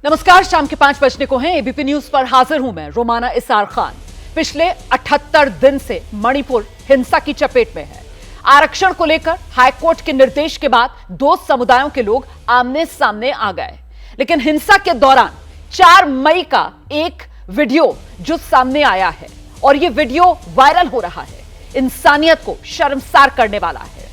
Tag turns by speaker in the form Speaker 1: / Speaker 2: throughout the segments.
Speaker 1: नमस्कार, शाम के 5 बजने को हैं। एबीपी न्यूज पर हाजिर हूं मैं रोमाना इसार खान। पिछले 78 दिन से मणिपुर हिंसा की चपेट में है। आरक्षण को लेकर हाईकोर्ट के निर्देश के बाद दो समुदायों के लोग आमने सामने आ गए, लेकिन हिंसा के दौरान 4 मई का एक वीडियो जो सामने आया है और यह वीडियो वायरल हो रहा है, इंसानियत को शर्मसार करने वाला है।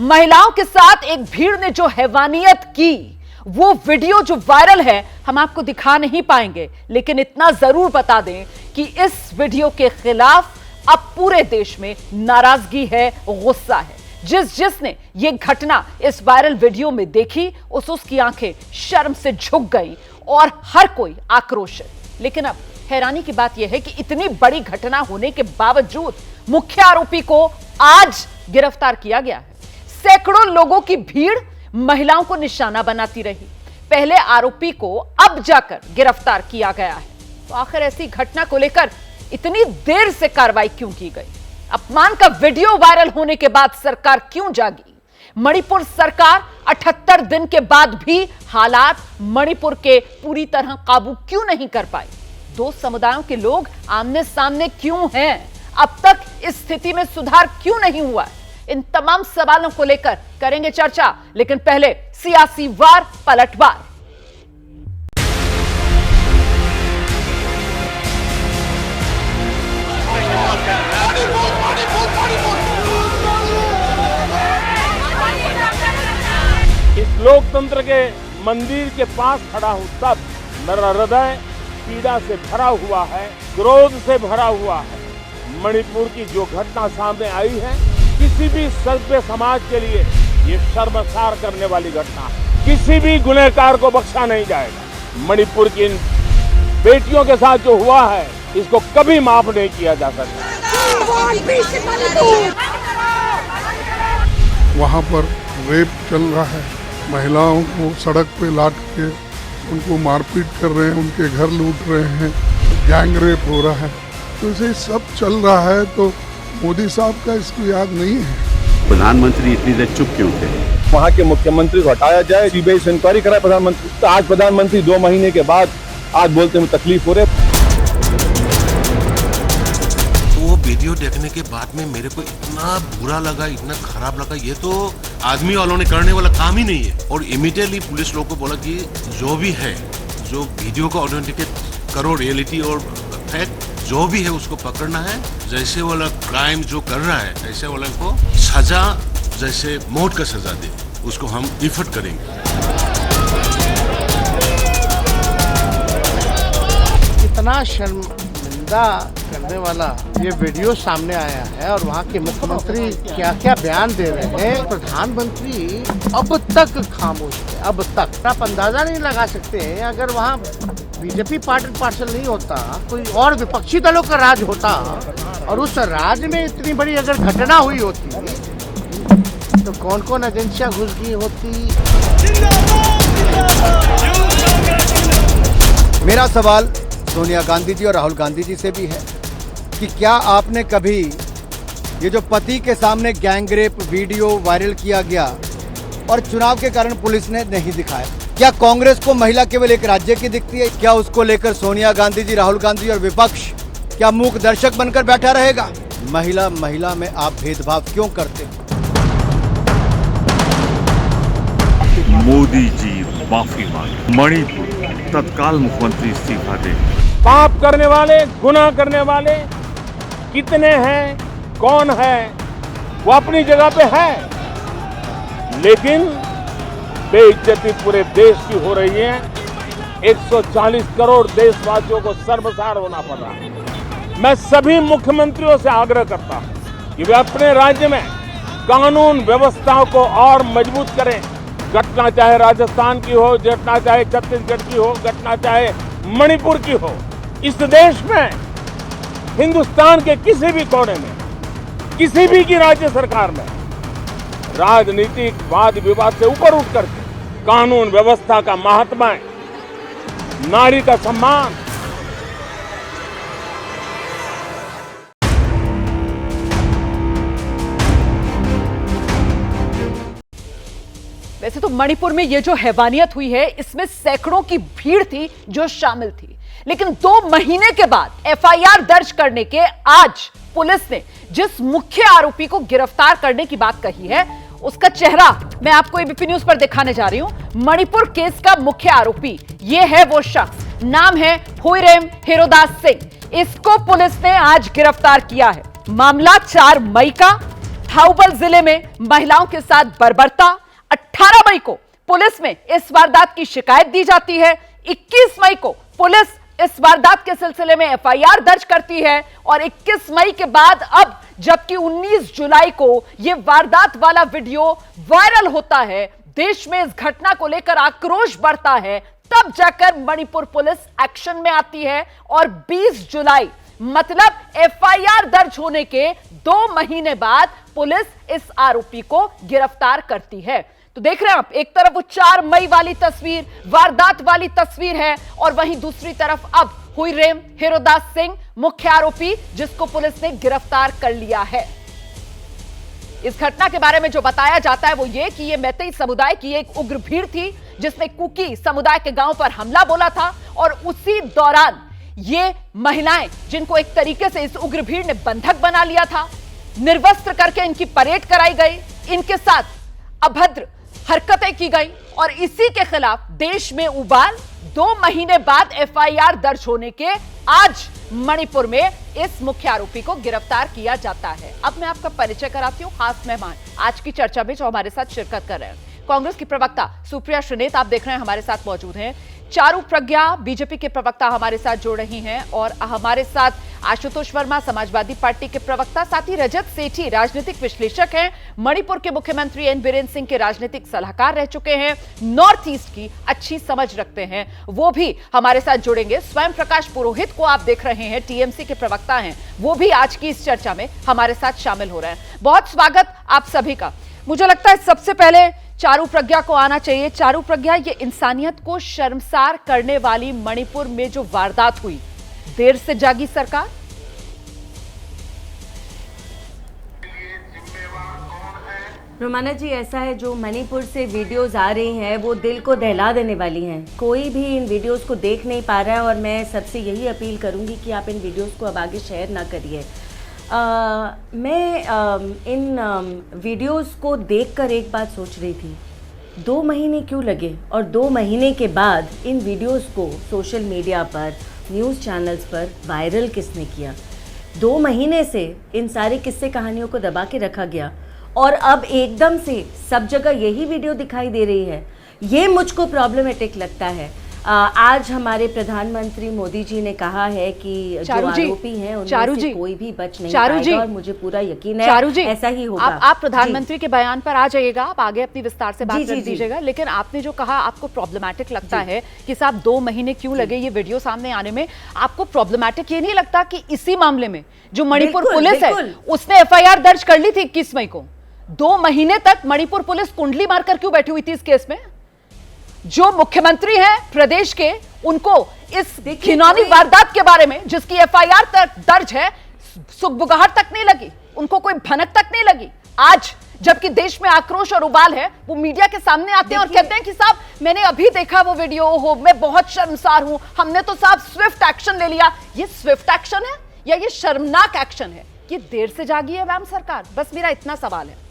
Speaker 1: महिलाओं के साथ एक भीड़ ने जो हैवानियत की, वो वीडियो जो वायरल है हम आपको दिखा नहीं पाएंगे, लेकिन इतना जरूर बता दें कि इस वीडियो के खिलाफ अब पूरे देश में नाराजगी है, गुस्सा है। जिसने ये घटना इस वायरल वीडियो में देखी, उसकी आंखें शर्म से झुक गईं और हर कोई आक्रोशित। लेकिन अब हैरानी की बात यह है कि इतनी बड़ी घटना होने के बावजूद मुख्य आरोपी को आज गिरफ्तार किया गया है। सैकड़ों लोगों की भीड़ महिलाओं को निशाना बनाती रही। पहले आरोपी को अब जाकर गिरफ्तार किया गया है। तो आखिर ऐसी घटना को लेकर इतनी देर से कार्रवाई क्यों की गई? अपमान का वीडियो वायरल होने के बाद सरकार क्यों जागी? मणिपुर सरकार 78 दिन के बाद भी हालात मणिपुर के पूरी तरह काबू क्यों नहीं कर पाई? दो समुदायों के लोग आमने सामने क्यों हैं? अब तक इस स्थिति में सुधार क्यों नहीं हुआ? इन तमाम सवालों को लेकर करेंगे चर्चा, लेकिन पहले सियासी वार पलटवार।
Speaker 2: इस लोकतंत्र के मंदिर के पास खड़ा हूं, तब मेरा हृदय पीड़ा से भरा हुआ है, क्रोध से भरा हुआ है। मणिपुर की जो घटना सामने आई है, किसी भी सभ्य समाज के लिए ये शर्मसार करने वाली घटना है। किसी भी गुनहगार को बख्शा नहीं जाएगा। मणिपुर की इन बेटियों के साथ जो हुआ है, इसको कभी माफ नहीं किया जा सकता।
Speaker 3: वहाँ पर रेप चल रहा है, महिलाओं को सड़क पे लाद के उनको मारपीट कर रहे हैं, उनके घर लूट रहे हैं, गैंग रेप हो रहा है। तो इसे सब चल रहा है, तो मोदी साहब का इसको याद नहीं है।
Speaker 4: प्रधानमंत्री इतनी देर चुप क्यों थे?
Speaker 5: वहाँ के मुख्यमंत्री को हटाया जाए, सीबीआई से इंक्वायरी कराए प्रधानमंत्री। तो आज प्रधानमंत्री 2 महीने के बाद आज बोलते हैं तकलीफ हो रही।
Speaker 6: वो वीडियो देखने के बाद में मेरे को इतना बुरा लगा, इतना खराब लगा। ये तो आदमी वालों ने करने वाला काम ही नहीं है। और इमीडिएटली पुलिस लोगों को बोला कि जो भी है, जो वीडियो को ऑथेंटिकेट करो, रियलिटी और फैक्ट जो भी है उसको पकड़ना है। जैसे वाला क्राइम जो कर रहा है, ऐसे वाले को सजा, जैसे मौत का सजा दे, उसको हम इफर्ट करेंगे।
Speaker 7: इतना शर्मिंदा करने वाला ये वीडियो सामने आया है और वहाँ के मुख्यमंत्री क्या क्या बयान दे रहे हैं। प्रधानमंत्री अब तक खामोश है, अब तक। आप अंदाजा नहीं लगा सकते हैं, अगर वहाँ बीजेपी पार्षद नहीं होता, कोई और विपक्षी दलों का राज होता और उस राज में इतनी बड़ी अगर घटना हुई होती, तो कौन कौन एजेंसियां घुस गई होती।
Speaker 8: मेरा सवाल सोनिया गांधी जी और राहुल गांधी जी से भी है कि क्या आपने कभी ये जो पति के सामने गैंगरेप वीडियो वायरल किया गया और चुनाव के कारण पुलिस ने नहीं दिखाया, क्या कांग्रेस को महिला केवल एक राज्य की दिखती है? क्या उसको लेकर सोनिया गांधी जी, राहुल गांधी और विपक्ष क्या मूक दर्शक बनकर बैठा रहेगा? महिला में आप भेदभाव क्यों करते हो?
Speaker 4: मोदी जी माफी मांगे, मणिपुर तत्काल मुख्यमंत्री इस्तीफा दे।
Speaker 2: पाप करने वाले, गुनाह करने वाले कितने हैं, कौन है, वो अपनी जगह पे है, लेकिन बेइज्जती पूरे देश की हो रही है। 140 करोड़ देशवासियों को शर्मसार होना पड़ रहा है। मैं सभी मुख्यमंत्रियों से आग्रह करता हूं कि वे अपने राज्य में कानून व्यवस्था को और मजबूत करें। घटना चाहे राजस्थान की हो, घटना चाहे छत्तीसगढ़ की हो, घटना चाहे मणिपुर की हो, इस देश में, हिंदुस्तान के किसी भी कोने में, किसी भी की राज्य सरकार में राजनीतिक वाद विवाद से ऊपर उठ करके कानून व्यवस्था का महात्मा, नारी का सम्मान,
Speaker 1: वैसे तो तो मणिपुर में ये जो हैवानियत हुई है इसमें सैकड़ों की भीड़ थी जो शामिल थी, लेकिन 2 महीने के बाद एफआईआर दर्ज करने के आज पुलिस ने जिस मुख्य आरोपी को गिरफ्तार करने की बात कही है उसका चेहरा मैं आपको एबीपी न्यूज पर दिखाने जा रही हूं। मणिपुर केस का मुख्य आरोपी ये है वो शख्स, नाम है हुइरेम हिरोदास सिंह। इसको पुलिस ने आज गिरफ्तार किया है। मामला 4 मई का, थाउबल जिले में महिलाओं के साथ बर्बरता। 18 मई को पुलिस में इस वारदात की शिकायत दी जाती है। 21 मई को पुलिस इस वारदात के सिलसिले में एफआईआर दर्ज करती है और 21 मई के बाद अब जबकि 19 जुलाई को यह वारदात वाला वीडियो वायरल होता है, देश में इस घटना को लेकर आक्रोश बढ़ता है, तब जाकर मणिपुर पुलिस एक्शन में आती है और 20 जुलाई मतलब एफआईआर दर्ज होने के 2 महीने बाद पुलिस इस आरोपी को गिरफ्तार करती है। तो देख रहे हैं आप, एक तरफ वो 4 मई वाली तस्वीर, वारदात वाली तस्वीर है और वहीं दूसरी तरफ अब हुइरेम हिरोदास सिंह मुख्य आरोपी जिसको पुलिस ने गिरफ्तार कर लिया है। इस घटना के बारे में जो बताया जाता है वो ये कि ये मैतेई समुदाय की एक उग्र भीड़ थी जिसने कुकी समुदाय के गांव पर हमला बोला था और उसी दौरान ये महिलाएं जिनको एक तरीके से इस उग्र भीड़ ने बंधक बना लिया था, निर्वस्त्र करके इनकी परेड कराई गई, इनके साथ अभद्र हरकतें की गई और इसी के खिलाफ देश में उबाल। 2 महीने बाद एफआईआर दर्ज होने के आज मणिपुर में इस मुख्य आरोपी को गिरफ्तार किया जाता है। अब मैं आपका परिचय कराती हूँ खास मेहमान आज की चर्चा में जो हमारे साथ शिरकत कर रहे हैं। कांग्रेस की प्रवक्ता सुप्रिया श्रीनेत आप देख रहे हैं हमारे साथ मौजूद हैं। चारू प्रज्ञा बीजेपी के प्रवक्ता हमारे साथ जुड़ रही हैं और हमारे साथ आशुतोष वर्मा समाजवादी पार्टी के प्रवक्ता, साथ ही रजत सेठी राजनीतिक विश्लेषक हैं, मणिपुर के मुख्यमंत्री एन बीरेन सिंह के राजनीतिक सलाहकार रह चुके हैं, नॉर्थ ईस्ट की अच्छी समझ रखते हैं, वो भी हमारे साथ जुड़ेंगे। स्वयं प्रकाश पुरोहित को आप देख रहे हैं, टीएमसी के प्रवक्ता हैं, वो भी आज की इस चर्चा में हमारे साथ शामिल हो रहे हैं। बहुत स्वागत आप सभी का। मुझे लगता है सबसे पहले चारू प्रज्ञा को आना चाहिए। चारू प्रज्ञा, ये इंसानियत को शर्मसार करने वाली मणिपुर में जो वारदात हुई, देर से जागी सरकार?
Speaker 9: रोमाना जी, ऐसा है जो मणिपुर से वीडियोस आ रही हैं वो दिल को दहला देने वाली हैं। कोई भी इन वीडियोस को देख नहीं पा रहा है और मैं सबसे यही अपील करूंगी कि आप इन वीडियोस को अब आगे शेयर ना करिए। मैं इन वीडियोस को देखकर एक बात सोच रही थी, 2 महीने क्यों लगे और 2 महीने के बाद इन वीडियोस को सोशल मीडिया पर, न्यूज़ चैनल्स पर वायरल किसने किया? 2 महीने से इन सारे किस्से कहानियों को दबा के रखा गया और अब एकदम से सब जगह यही वीडियो दिखाई दे रही है। ये मुझको प्रॉब्लमेटिक लगता है। आज हमारे प्रधानमंत्री मोदी जी ने कहा है कि जो आरोपी हैं उनमें से कोई भी बच नहीं पाएगा और मुझे पूरा यकीन है ऐसा ही होगा।
Speaker 1: आप प्रधानमंत्री के बयान पर आ जाइएगा, आप आगे अपनी विस्तार से बात कर दीजिएगा, लेकिन आपने जो कहा आपको प्रॉब्लमैटिक लगता है कि साहब 2 महीने क्यों लगे ये वीडियो सामने आने में, आपको प्रॉब्लमैटिक ये नहीं लगता कि इसी मामले में जो मणिपुर पुलिस है उसने एफआईआर दर्ज कर ली थी 21 मई को, 2 महीने तक मणिपुर पुलिस कुंडली मारकर क्यों बैठी हुई थी इस केस में? जो मुख्यमंत्री हैं प्रदेश के, उनको इस घिनौनी वारदात के बारे में जिसकी एफआईआर तक दर्ज है सुगबुगाहट तक नहीं लगी, उनको कोई भनक तक नहीं लगी। आज जबकि देश में आक्रोश और उबाल है, वो मीडिया के सामने आते हैं और कहते हैं कि साहब मैंने अभी देखा वो वीडियो, हो मैं बहुत शर्मसार हूं, हमने तो साहब स्विफ्ट एक्शन ले लिया। ये स्विफ्ट एक्शन है या ये शर्मनाक एक्शन है? ये देर से जागी है मैम सरकार, बस मेरा इतना सवाल है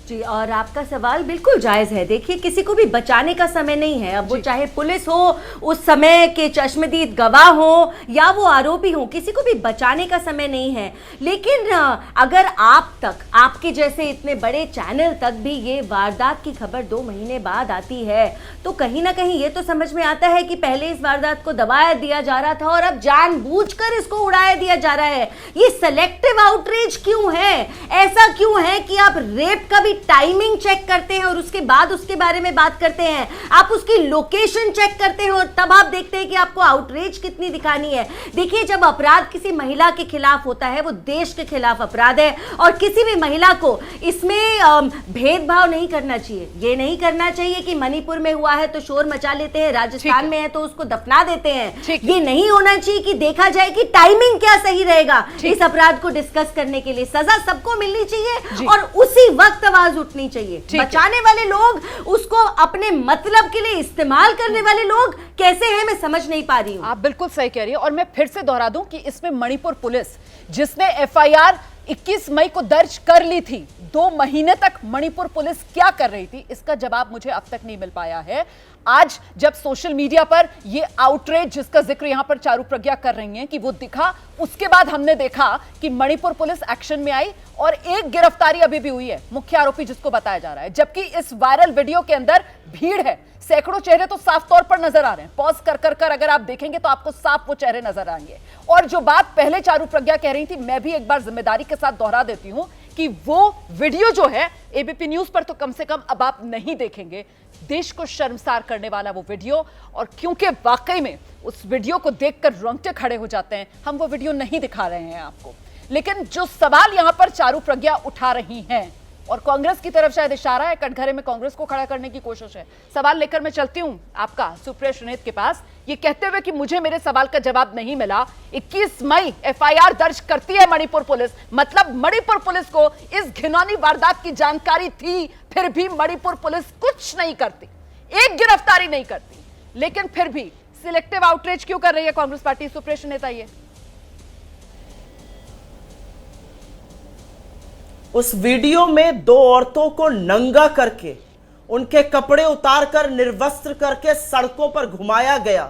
Speaker 9: जी। और आपका सवाल बिल्कुल जायज़ है। देखिए, किसी को भी बचाने का समय नहीं है, अब वो चाहे पुलिस हो, उस समय के चश्मदीद गवाह हो या वो आरोपी हो, किसी को भी बचाने का समय नहीं है। लेकिन अगर आप तक, आपके जैसे इतने बड़े चैनल तक भी ये वारदात की खबर 2 महीने बाद आती है तो कहीं ना कहीं ये तो समझ में आता है कि पहले इस वारदात को दबाया दिया जा रहा था और अब जानबूझकर इसको उड़ाया दिया जा रहा है। ये सेलेक्टिव आउटरीच क्यों है? ऐसा क्यों है कि आप रेप का भी टाइमिंग चेक करते हैं और उसके बाद उसके बारे में बात करते हैं, आप उसकी लोकेशन चेक करते हैं और तब आप देखते हैं कि आपको आउटरीच कितनी दिखानी है। देखिए, जब अपराध किसी महिला के खिलाफ होता है वो देश के खिलाफ अपराध है और किसी भी महिला को इसमें भेदभाव नहीं करना चाहिए। ये नहीं करना चाहिए कि मणिपुर में हुआ है तो शोर मचा लेते हैं, राजस्थान में है तो उसको दफना देते हैं। ये नहीं होना चाहिए कि देखा जाए कि टाइमिंग क्या सही रहेगा इस अपराध को डिस्कस करने के लिए। सजा सबको मिलनी चाहिए और उसी वक्त आवाज उठनी चाहिए। बचाने वाले लोग, उसको अपने मतलब के लिए इस्तेमाल करने वाले लोग कैसे हैं, मैं समझ नहीं पा रही हूं।
Speaker 1: आप बिल्कुल सही कह रही है और मैं फिर से दोहरा दूं कि इसमें मणिपुर पुलिस जिसने एफआईआर 21 मई को दर्ज कर ली थी, 2 महीने तक मणिपुर पुलिस क्या कर रही थी, इसका जवाब मुझे अब तक नहीं मिल पाया है। आज जब सोशल मीडिया पर ये आउटरेज जिसका जिक्र यहां पर चारू प्रज्ञा कर रही हैं कि वो दिखा, उसके बाद हमने देखा कि मणिपुर पुलिस एक्शन में आई और एक गिरफ्तारी अभी भी हुई है, मुख्य आरोपी जिसको बताया जा रहा है। जबकि इस वायरल वीडियो के अंदर भीड़ है, सैकड़ों चेहरे तो साफ तौर पर नजर आ रहे हैं। पॉज कर कर कर अगर आप देखेंगे तो आपको साफ वो चेहरे नजर आएंगे। और जो बात पहले चारू प्रज्ञा कह रही थी, मैं भी एक बार जिम्मेदारी के साथ दोहरा देती हूं कि वो वीडियो जो है एबीपी न्यूज पर तो कम से कम अब आप नहीं देखेंगे। देश को शर्मसार करने वाला वो वीडियो, और क्योंकि वाकई में उस वीडियो को देखकर रोंगटे खड़े हो जाते हैं, हम वो वीडियो नहीं दिखा रहे हैं आपको। लेकिन जो सवाल यहां पर चारू प्रज्ञा उठा रही हैं, और कांग्रेस की तरफ शायद इशारा है, कटघरे में कांग्रेस को खड़ा करने की कोशिश है। सवाल लेकर मैं चलती हूं आपका सुप्रिया श्रीनेत के पास, ये कहते हुए कि मुझे मेरे सवाल का जवाब नहीं मिला। 21 मई एफआईआर दर्ज करती है मणिपुर पुलिस, मतलब मणिपुर पुलिस को इस घिनौनी वारदात की जानकारी थी, फिर भी मणिपुर पुलिस कुछ नहीं करती, एक गिरफ्तारी नहीं करती। लेकिन फिर भी सिलेक्टिव आउटरीच क्यों कर रही है कांग्रेस पार्टी? सुप्रिया श्रीनेत आइए।
Speaker 10: उस वीडियो में 2 औरतों को नंगा करके, उनके कपड़े उतारकर निर्वस्त्र करके सड़कों पर घुमाया गया।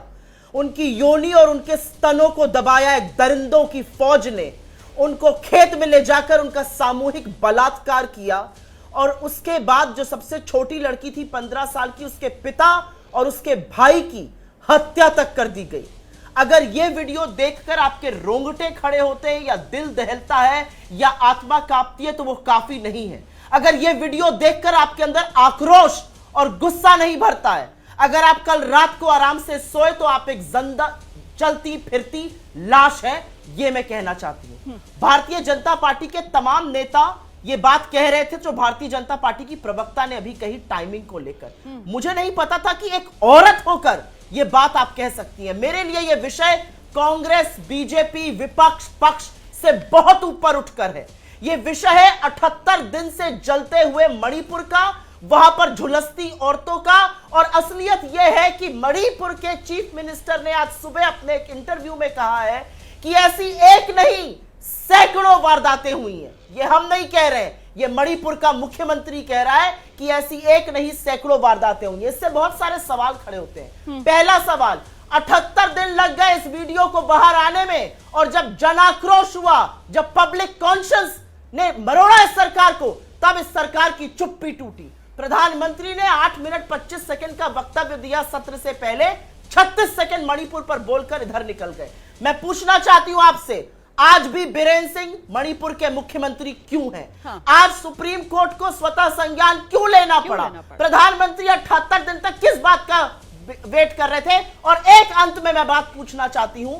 Speaker 10: उनकी योनि और उनके स्तनों को दबाया एक दरिंदों की फौज ने। उनको खेत में ले जाकर उनका सामूहिक बलात्कार किया और उसके बाद जो सबसे छोटी लड़की थी 15 साल की, उसके पिता और उसके भाई की हत्या तक कर दी गई। अगर यह वीडियो देखकर आपके रोंगटे खड़े होते हैं या दिल दहलता है या आत्मा कांपती है तो वो काफी नहीं है। अगर यह वीडियो देखकर आपके अंदर आक्रोश और गुस्सा नहीं भरता है, अगर आप कल रात को आराम से सोए तो आप एक जिंदा चलती फिरती लाश है, यह मैं कहना चाहती हूं। भारतीय जनता पार्टी के तमाम नेता ये बात कह रहे थे जो भारतीय जनता पार्टी की प्रवक्ता ने अभी कही टाइमिंग को लेकर। मुझे नहीं पता था कि एक औरत होकर यह बात आप कह सकती हैं। मेरे लिए यह विषय कांग्रेस, बीजेपी, विपक्ष, पक्ष से बहुत ऊपर उठकर है। यह विषय है 78 दिन से जलते हुए मणिपुर का, वहां पर झुलसती औरतों का। और असलियत यह है कि मणिपुर के चीफ मिनिस्टर ने आज सुबह अपने एक इंटरव्यू में कहा है कि ऐसी एक नहीं सैकड़ों वारदातें हुई हैं। यह हम नहीं कह रहे, यह मणिपुर का मुख्यमंत्री कह रहा है कि ऐसी एक नहीं सैकड़ों वारदातें हुई हैं। इससे बहुत सारे सवाल खड़े होते हैं। पहला सवाल, 78 दिन लग गए इस वीडियो को बाहर आने में, और जब जन आक्रोश हुआ, जब पब्लिक कॉन्शियस ने मरोड़ा इस सरकार को, तब इस सरकार की चुप्पी टूटी। प्रधानमंत्री ने 8 मिनट 25 सेकंड का वक्तव्य दिया सत्र से पहले, 36 सेकंड मणिपुर पर बोलकर इधर निकल गए। मैं पूछना चाहती हूं आपसे, आज भी बीरेन सिंह मणिपुर के मुख्यमंत्री क्यों हैं? हाँ। आज सुप्रीम कोर्ट को स्वतः संज्ञान क्यों लेना पड़ा? प्रधानमंत्री 78 दिन तक किस बात का वेट कर रहे थे? और एक अंत में मैं बात पूछना चाहती हूं,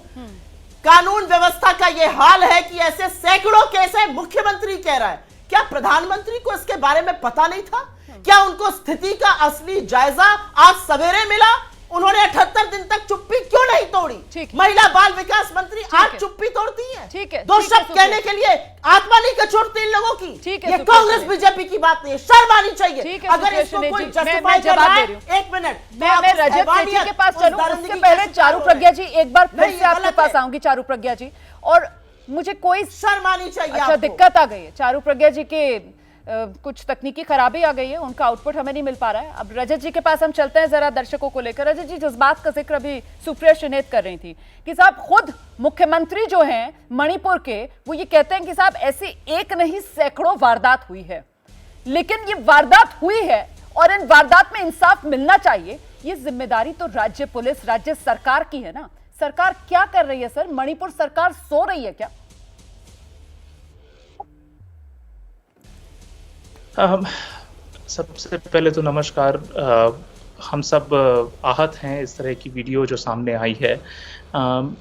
Speaker 10: कानून व्यवस्था का यह हाल है कि ऐसे सैकड़ों केस है, मुख्यमंत्री कह रहा है, क्या प्रधानमंत्री को इसके बारे में पता नहीं था? क्या उनको स्थिति का असली जायजा आज सवेरे मिला? उन्होंने 78 दिन तक चुप्पी क्यों नहीं तोड़ी? महिला बाल विकास मंत्री आज चुप्पी तोड़ती है।
Speaker 1: ठीक है,
Speaker 10: दो शब्द कहने के लिए आत्मा नहीं कचोटती इन लोगों की। ये कांग्रेस बीजेपी की बात नहीं है, शर्म आनी चाहिए। अगर इसको कोई जस्टिफाई कर रहा है, एक मिनट
Speaker 1: मैं रजत सेठी के पास चलूं, उससे पहले चारू प्रज्ञा जी, एक बार फिर से आपके पास आऊंगी चारू प्रज्ञा जी, और मुझे कोई
Speaker 10: शर्म आनी चाहिए।
Speaker 1: अच्छा, दिक्कत आ गई है चारू प्रज्ञा जी के कुछ तकनीकी खराबी आ गई है, उनका आउटपुट हमें नहीं मिल पा रहा है। अब रजत जी के पास हम चलते हैं जरा दर्शकों को लेकर। रजत जी, जिस बात का जिक्र अभी सुप्रिया श्रीनेत कर रही थी कि साहब खुद मुख्यमंत्री जो हैं मणिपुर के, वो ये कहते हैं कि साहब ऐसी एक नहीं सैकड़ों वारदात हुई है, लेकिन ये वारदात हुई है और इन वारदात में इंसाफ मिलना चाहिए। ये जिम्मेदारी तो राज्य पुलिस, राज्य सरकार की है ना। सरकार क्या कर रही है सर? मणिपुर सरकार सो रही है क्या?
Speaker 11: सबसे पहले तो नमस्कार। हम सब आहत हैं इस तरह की वीडियो जो सामने आई है।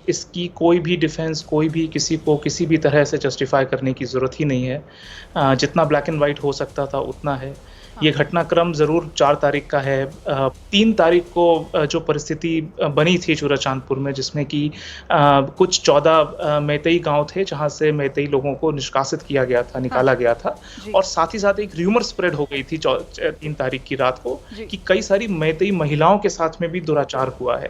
Speaker 11: इसकी कोई भी डिफेंस, कोई भी किसी को किसी भी तरह से जस्टिफाई करने की ज़रूरत ही नहीं है। जितना ब्लैक एंड वाइट हो सकता था उतना है। ये घटनाक्रम ज़रूर 4 तारीख का है। 3 तारीख को जो परिस्थिति बनी थी चूराचांदपुर में, जिसमें कि कुछ 14 मैतेई गांव थे जहां से मैतेई लोगों को निष्कासित किया गया था, निकाला गया था, और साथ ही साथ एक र्यूमर स्प्रेड हो गई थी 3 तारीख की रात को कि कई सारी मैतेई महिलाओं के साथ में भी दुराचार हुआ है।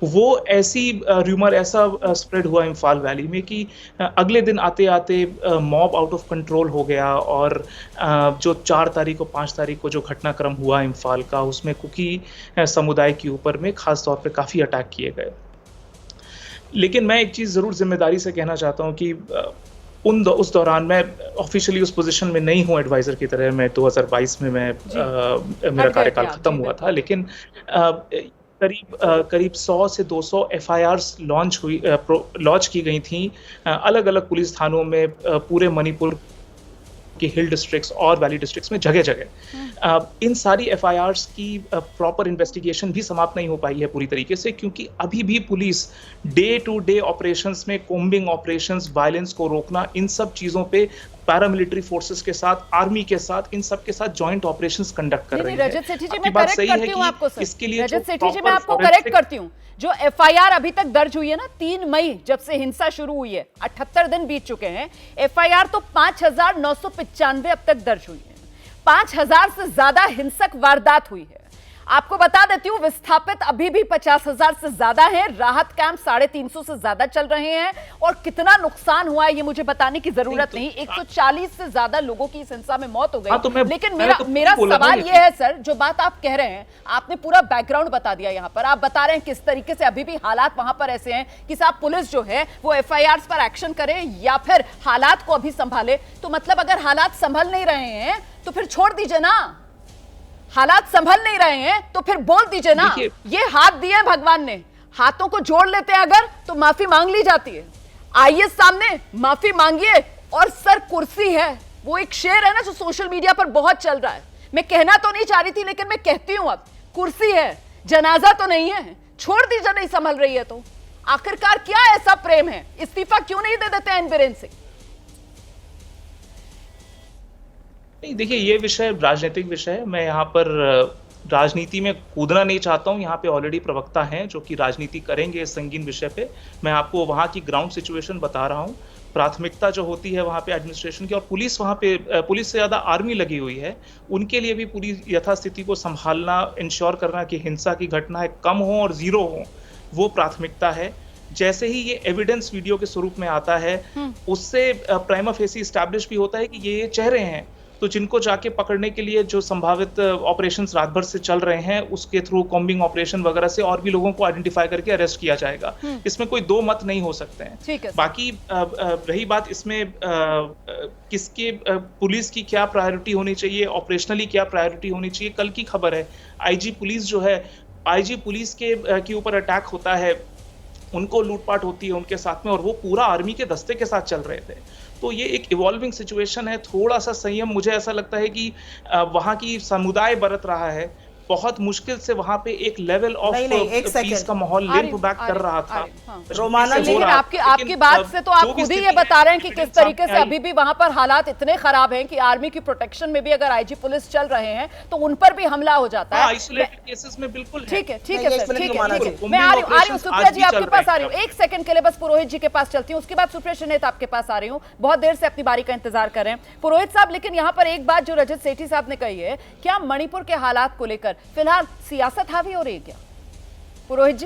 Speaker 11: वो ऐसी र्यूमर ऐसा स्प्रेड हुआ इम्फाल वैली में कि अगले दिन आते आते मॉब आउट ऑफ कंट्रोल हो गया, और जो 4 तारीख और 5 तारीख को जो घटनाक्रम हुआ इम्फाल का, उसमें कुकी समुदाय के ऊपर में खास तौर पे काफ़ी अटैक किए गए। लेकिन मैं एक चीज़ ज़रूर जिम्मेदारी से कहना चाहता हूँ कि उस दौरान मैं ऑफिशियली उस पोजीशन में नहीं हूँ एडवाइज़र की तरह। मैं 2022 में मेरा कार्यकाल ख़त्म हुआ था, लेकिन करीब 100 से 200 FIRs लॉन्च की गई थी अलग अलग पुलिस थानों में पूरे मणिपुर के हिल डिस्ट्रिक्ट्स और वैली डिस्ट्रिक्ट्स में जगह जगह। इन सारी FIRs की प्रॉपर इन्वेस्टिगेशन भी समाप्त नहीं हो पाई है पूरी तरीके से, क्योंकि अभी भी police day to day operations में कोम्बिंग ऑपरेशंस, वायलेंस को रोकना, इन सब चीज़ों पे पैरामिलिट्री फोर्सेस के साथ, आर्मी के साथ, इन सब के साथ जॉइंट ऑपरेशंस कंडक्ट कर रही है।
Speaker 1: रजत सेठी जी, मैं करेक्ट करती हूं आपको सर। इसके लिए रजत सेठी जी, मैं आपको करेक्ट करती हूं। जो FIR अभी तक दर्ज हुई है ना, 3 मई जब से हिंसा शुरू हुई है, 78 दिन बीत चुके हैं। FIR तो 5995 अब तक दर्ज हुई है। 5000 से ज्यादा हिंसक वारदात हुई है। आपको बता देती हूं, विस्थापित अभी भी 50,000 से ज्यादा हैं। राहत कैंप 350 से ज्यादा चल रहे हैं, और कितना नुकसान हुआ है ये मुझे बताने की जरूरत नहीं। 140 से ज्यादा लोगों की इस हिंसा में मौत हो गई। लेकिन मेरा सवाल ये है सर, जो बात आप कह रहे हैं, आपने पूरा बैकग्राउंड बता दिया। यहाँ पर आप बता रहे हैं किस तरीके से अभी भी हालात वहां पर ऐसे हैं कि साहब पुलिस जो है वो FIRs पर एक्शन करे या फिर हालात को अभी संभाले। तो मतलब अगर हालात संभल नहीं रहे हैं तो फिर छोड़ दीजिए ना। हालात संभल नहीं रहे हैं तो फिर बोल दीजिए ना। ये हाथ दिए भगवान ने, हाथों को जोड़ लेते हैं अगर तो माफी मांग ली जाती है। आइए सामने, माफी मांगिए। और सर कुर्सी है, वो एक शेर है ना जो सोशल मीडिया पर बहुत चल रहा है। मैं कहना तो नहीं चाह रही थी, लेकिन मैं कहती हूं अब, कुर्सी है, जनाजा तो नहीं है। छोड़ दीजिए, नहीं संभल रही है तो। आखिरकार क्या ऐसा प्रेम है? इस्तीफा क्यों नहीं दे देते हैं बीरेन सिंह?
Speaker 11: नहीं, देखिए, ये विषय राजनीतिक विषय है। मैं यहाँ पर राजनीति में कूदना नहीं चाहता हूँ। यहाँ पे ऑलरेडी प्रवक्ता हैं जो कि राजनीति करेंगे इस संगीन विषय पे। मैं आपको वहाँ की ग्राउंड सिचुएशन बता रहा हूँ। प्राथमिकता जो होती है वहाँ पे एडमिनिस्ट्रेशन की, और पुलिस वहाँ पे, पुलिस से ज़्यादा आर्मी लगी हुई है। उनके लिए भी पूरी यथास्थिति को संभालना, इंश्योर करना कि हिंसा की घटनाएं कम हो और जीरो हो, वो प्राथमिकता है। जैसे ही ये एविडेंस वीडियो के स्वरूप में आता है, उससे प्राइमा फेसी एस्टैब्लिश भी होता है कि ये चेहरे हैं। तो जिनको जाके पकड़ने के लिए जो संभावित ऑपरेशंस रात भर से चल रहे हैं, उसके थ्रू कॉम्बिंग ऑपरेशन वगैरह से और भी लोगों को आइडेंटिफाई करके अरेस्ट किया जाएगा। इसमें कोई दो मत नहीं हो सकते हैं। बाकी रही बात इसमें किसके, पुलिस की क्या प्रायोरिटी होनी चाहिए, ऑपरेशनली क्या प्रायोरिटी होनी चाहिए, कल की खबर है IG पुलिस जो है, IG पुलिस के ऊपर अटैक होता है, उनको लूटपाट होती है उनके साथ में, और वो पूरा आर्मी के दस्ते के साथ चल रहे थे। तो ये एक इवॉल्विंग सिचुएशन है। थोड़ा सा संयम, मुझे ऐसा लगता है कि वहाँ की समुदाय बरत रहा है। बहुत मुश्किल से वहाँ पे एक लेवल ऑफ पीस का माहौल लिंप बैक कर रहा था।
Speaker 10: रोमाना जी,
Speaker 1: लेकिन आपकी बात से तो आप खुद ही ये बता रहे हैं कि किस तरीके से अभी भी वहाँ पर हालात इतने खराब हैं कि आर्मी की प्रोटेक्शन में भी अगर IG पुलिस चल रहे हैं तो उन पर भी हमला हो जाता है।
Speaker 11: आइसोलेटेड केसेस में बिल्कुल
Speaker 1: ठीक है सर, ठीक है। मैं आ रही हूँ सुप्रिया जी आपके पास आ रही हूँ। 1 सेकंड के लिए बस पुरोहित जी के पास चलती हूँ, उसके बाद सुप्रिया शनेत आपके पास आ रही हूँ। बहुत देर से अपनी बारी का इंतजार कर रहे हैं पुरोहित साहब। लेकिन यहाँ पर एक बात जो रजत सेठी साहब ने कही है, क्या मणिपुर के हालात को लेकर फिलहाल सियासत हावी हो रही है क्या? पुरोहित जी,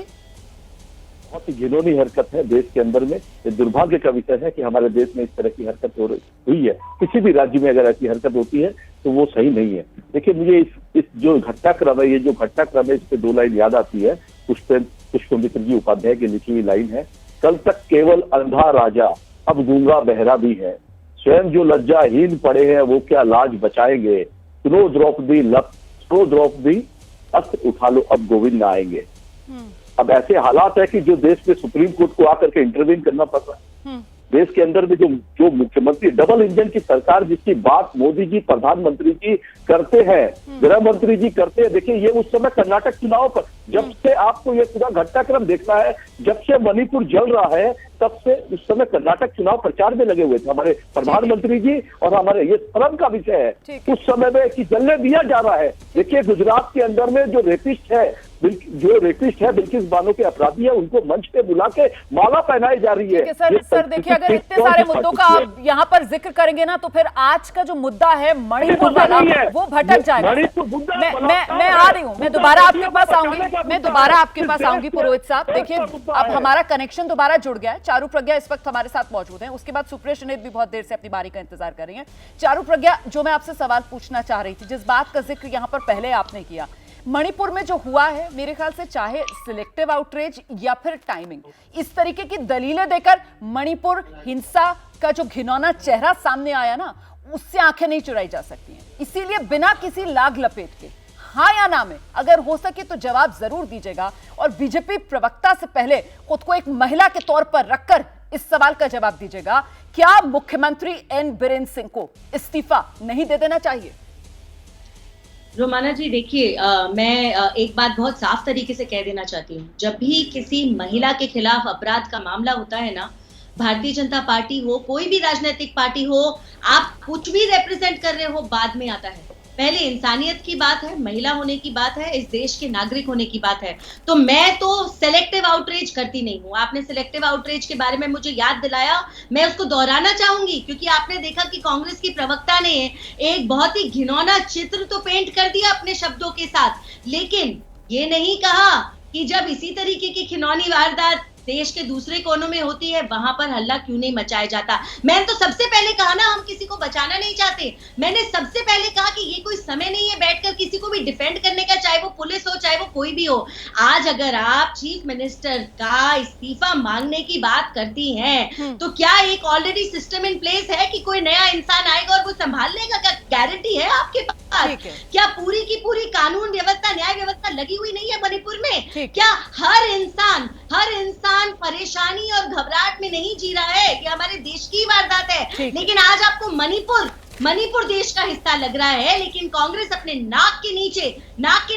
Speaker 5: बहुत ही घिनौनी हरकत है देश के अंदर में। ये दुर्भाग्य का विषय है कि हमारे देश में इस तरह की हरकत हुई है। किसी भी राज्य में अगर ऐसी हरकत होती है तो वो सही नहीं है। देखिए, मुझे इस जो घटनाक्रम है, ये जो घटनाक्रम है, इस पे 2 लाइन याद आती है। पुष्पमित्र जी उपाध्याय की लिखी हुई लाइन है, कल तक केवल अंधा राजा, अब गूंगा बहरा भी है। स्वयं जो लज्जाहीन पड़े हैं वो क्या लाज बचाएंगे। स्नो द्रौपदी अस्त्र उठा लो, अब गोविंद आएंगे। अब ऐसे हालात है कि जो देश में सुप्रीम कोर्ट को आकर के इंटरवीन करना पड़ रहा है। देश के अंदर में जो मुख्यमंत्री डबल इंजन की सरकार जिसकी बात मोदी जी प्रधानमंत्री जी करते हैं, गृह मंत्री जी करते हैं। देखिए ये उस समय कर्नाटक चुनाव पर जब से आपको ये पूरा घटनाक्रम देखना है, जब से मणिपुर जल रहा है तब से उस समय कर्नाटक चुनाव प्रचार में लगे हुए थे हमारे प्रधानमंत्री जी और हमारे, ये शर्म का विषय है उस समय में कि जलने दिया जा रहा है। देखिए गुजरात के अंदर में जो रेपिस्ट है बिल्किस बानो के अपराधी है, उनको मंच पे बुला के माला पहनाई जा रही है।
Speaker 1: सर देखिए अगर इतने सारे मुद्दों का आप यहाँ पर जिक्र करेंगे ना तो फिर आज का जो मुद्दा है मणिपुर वाला वो भटक जाएगा। मैं आ रही हूँ, मैं दोबारा आपके पास आऊंगी पुरोहित साहब। देखिए अब हमारा कनेक्शन दोबारा जुड़ गया है। चारू प्रज्ञा इस वक्त हमारे साथ मौजूद हैं, उसके बाद सुप्रिया सुनीत भी बहुत देर से अपनी बारी का इंतजार कर रही हैं। चारू प्रज्ञा, जो मैं आपसे सवाल पूछना चाह रही थी, जिस बात का जिक्र यहाँ पर पहले आपने किया, मणिपुर में जो हुआ है मेरे ख्याल से चाहे सिलेक्टिव आउटरीच या फिर टाइमिंग, इस तरीके की दलीलें देकर मणिपुर हिंसा का जो घिनौना चेहरा सामने आया ना, उससे आंखें नहीं चुराई जा सकती हैं। इसीलिए बिना किसी लाग लपेट के हाँ या ना में अगर हो सके तो जवाब जरूर दीजिएगा और बीजेपी प्रवक्ता से पहले खुद को एक महिला के तौर पर रखकर इस सवाल का जवाब दीजिएगा, क्या मुख्यमंत्री एन बीरेन सिंह को इस्तीफा नहीं दे देना चाहिए?
Speaker 12: रोमाना जी देखिए, मैं एक बात बहुत साफ तरीके से कह देना चाहती हूँ। जब भी किसी महिला के खिलाफ अपराध का मामला होता है ना, भारतीय जनता पार्टी हो, कोई भी राजनीतिक पार्टी हो, आप कुछ भी रिप्रेजेंट कर रहे हो, बाद में आता है। पहले इंसानियत की बात है, महिला होने की बात है, इस देश के नागरिक होने की बात है। तो मैं तो सेलेक्टिव आउटरीच करती नहीं हूँ। आपने सेलेक्टिव आउटरीच के बारे में मुझे याद दिलाया, मैं उसको दोहराना चाहूंगी, क्योंकि आपने देखा कि कांग्रेस की प्रवक्ता ने एक बहुत ही घिनौना चित्र तो पेंट कर दिया अपने शब्दों के साथ, लेकिन ये नहीं कहा कि जब इसी तरीके की घिनौनी वारदात देश के दूसरे कोनों में होती है, वहां पर हल्ला क्यों नहीं मचाया जाता। मैंने तो सबसे पहले कहा ना, हम किसी को बचाना नहीं चाहते। मैंने सबसे पहले कहा कि ये कोई समय नहीं है बैठकर किसी को भी डिफेंड करने का, चाहे वो पुलिस हो चाहे वो कोई भी हो। आज अगर आप चीफ मिनिस्टर का इस्तीफा मांगने की बात करती हैं, तो क्या एक ऑलरेडी सिस्टम इन प्लेस है कि कोई नया इंसान आएगा और वो संभाल लेगा? क्या गारंटी है आपके पास? क्या पूरी की पूरी कानून व्यवस्था, न्याय व्यवस्था लगी हुई नहीं है मणिपुर में? क्या हर इंसान परेशानी और घबराहट में नहीं जी रहा है कि हमारे देश की वारदात है? लेकिन आज आपको मणिपुर देश का हिस्सा लग रहा है, लेकिन कांग्रेस अपने नाक के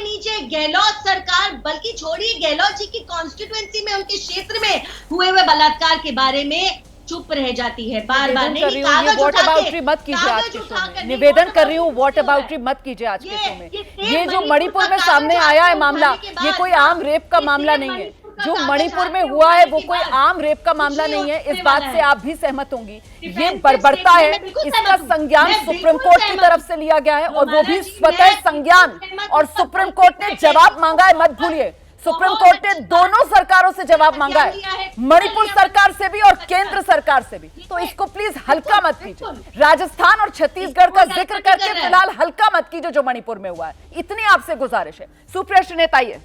Speaker 12: नीचे गहलोत सरकार, बल्कि छोड़िए गहलोत जी की कॉन्स्टिट्यूएंसी में, उनके क्षेत्र में हुए हुए बलात्कार के बारे में चुप रह जाती है। बार बार नहीं,
Speaker 1: वॉट अबाउटरी मत कीजिए आज के शो में, निवेदन कर रही हूँ, वॉट अबाउटरी मत कीजिए आज के शो में। ये जो मणिपुर में सामने आया है मामला, ये कोई आम रेप का मामला नहीं है। जो मणिपुर में हुआ है वो कोई आम रेप का मामला नहीं है, इस बात से आप भी सहमत होंगी। ये बर्बरता है, इसका संज्ञान सुप्रीम कोर्ट की तरफ से लिया गया है और वो भी स्वतः संज्ञान, और सुप्रीम कोर्ट ने जवाब मांगा है, मत भूलिए। सुप्रीम कोर्ट ने दोनों सरकारों से जवाब मांगा है, मणिपुर सरकार से भी और केंद्र सरकार से भी। तो इसको प्लीज हल्का मत कीजिए। राजस्थान और छत्तीसगढ़ का जिक्र करके फिलहाल हल्का मत कीजिए जो मणिपुर में हुआ है, इतनी आपसे गुजारिश है। सुप्रिया सुनीत, आइए।